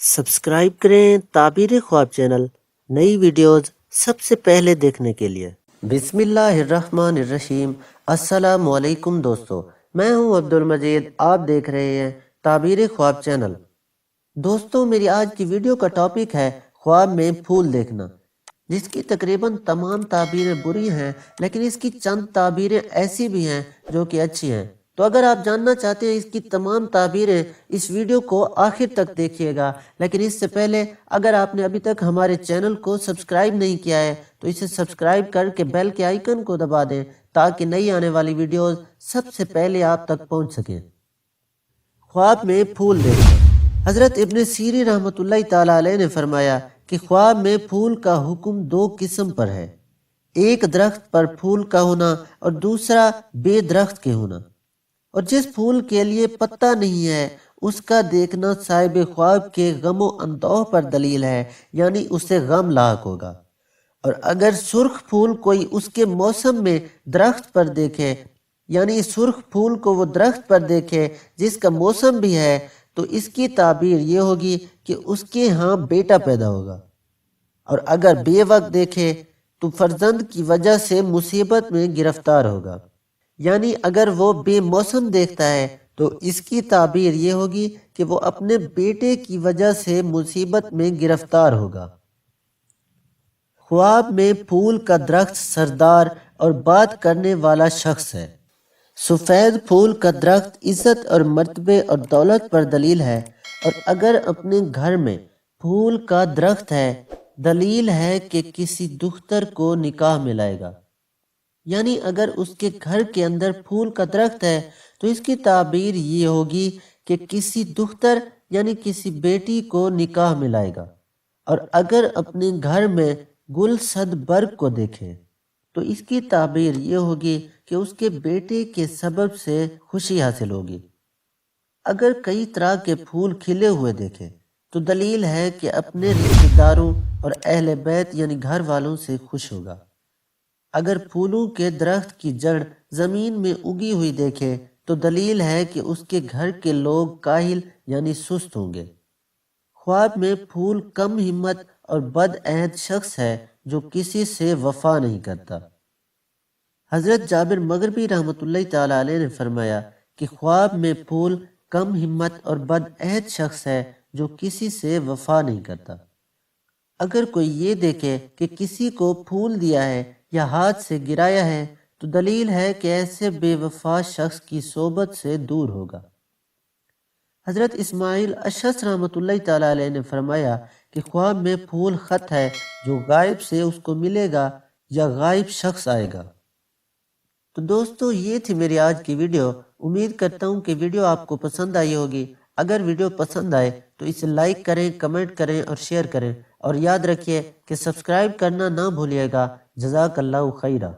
Subscribe करें ताबीर ख्वाब channel नई वीडियोस सबसे पहले देखने के लिए। बिस्मिल्लाहिर्रहमानिर्रहीम। अस्सलामु अलैकुम दोस्तों, मैं हूं अब्दुल मजीद, आप देख रहे हैं ताबीर ख्वाब चैनल। दोस्तों, मेरी आज की वीडियो का टॉपिक है ख्वाब में फूल देखना, जिसकी तकरीबन तमाम ताबीरें बुरी हैं, लेकिन इसकी चंद ताबीरें ऐसी भी हैं जो कि अच्छी हैं। तो अगर आप जानना चाहते हैं इसकी तमाम ताबीरें, इस वीडियो को आखिर तक देखिएगा। लेकिन इससे पहले अगर आपने अभी तक हमारे चैनल को सब्सक्राइब नहीं किया है तो इसे सब्सक्राइब करके बेल के आइकन को दबा दें, ताकि नई आने वाली वीडियोस सबसे पहले आप तक पहुंच सकें। ख्वाब में फूल देखना। हजरत इब्न सीरी रहमतुल्लाह ताला अलैह ने फरमाया कि ख्वाब में फूल का हुक्म दो किस्म पर है, एक दरख्त पर फूल का होना और दूसरा बेदरख्त के होना। और जिस फूल के लिए पत्ता नहीं है उसका देखना साहिब ख्वाब के गमो अंदोह पर दलील है, यानी उसे गम लाक होगा। और अगर सुर्ख फूल कोई उसके मौसम में दरख्त पर देखे, यानी सुर्ख फूल को वो दरख्त पर देखे जिसका मौसम भी है, तो इसकी ताबीर ये होगी कि उसके यहाँ बेटा पैदा होगा। और अगर बेवक्त देखे तो फर्जंद की वजह से मुसीबत में गिरफ्तार होगा। यानी अगर वो बेमौसम देखता है तो इसकी ताबीर ये होगी कि वो अपने बेटे की वजह से मुसीबत में गिरफ्तार होगा। ख्वाब में फूल का दरख्त सरदार और बात करने वाला शख्स है। सफ़ेद फूल का दरख्त इज्जत और मर्तबे और दौलत पर दलील है। और अगर अपने घर में फूल का दरख्त है, दलील है कि किसी दुख्तर को निकाह में लाएगा। यानी अगर उसके घर के अंदर फूल का दरख्त है तो इसकी ताबीर ये होगी कि किसी दुख्तर यानी किसी बेटी को निकाह में लाएगा। और अगर अपने घर में गुल सद बर्ग को देखे तो इसकी ताबीर ये होगी कि उसके बेटे के सबब से खुशी हासिल होगी। अगर कई तरह के फूल खिले हुए देखे तो दलील है कि अपने रिश्तेदारों और अहले बैत यानी घर वालों से खुश होगा। अगर फूलों के दरख्त की जड़ जमीन में उगी हुई देखे तो दलील है कि उसके घर के लोग काहिल यानी सुस्त होंगे। ख्वाब में फूल कम हिम्मत और बदअहद शख्स है जो किसी से वफा नहीं करता। हजरत जाबिर मगरबी रहमतुल्लाह ताला अलैह ने फरमाया कि ख्वाब में फूल कम हिम्मत और बदअहद शख्स है जो किसी से वफा नहीं करता। अगर कोई ये देखे कि किसी को फूल दिया है या हाथ से गिराया है तो दलील है कि ऐसे बेवफा शख्स की सोबत से दूर होगा। हजरत इस्माइल अशस रहमतुल्लाह ताला अलैह ने फरमाया कि ख्वाब में फूल खत है जो गायब से उसको मिलेगा या गायब शख्स आएगा। तो दोस्तों, ये थी मेरी आज की वीडियो। उम्मीद करता हूँ कि वीडियो आपको पसंद आई होगी। अगर वीडियो पसंद आए तो इसे लाइक करें, कमेंट करें और शेयर करें। और याद रखिए कि सब्सक्राइब करना ना भूलिएगा। जज़ाकल्लाहु खैरा।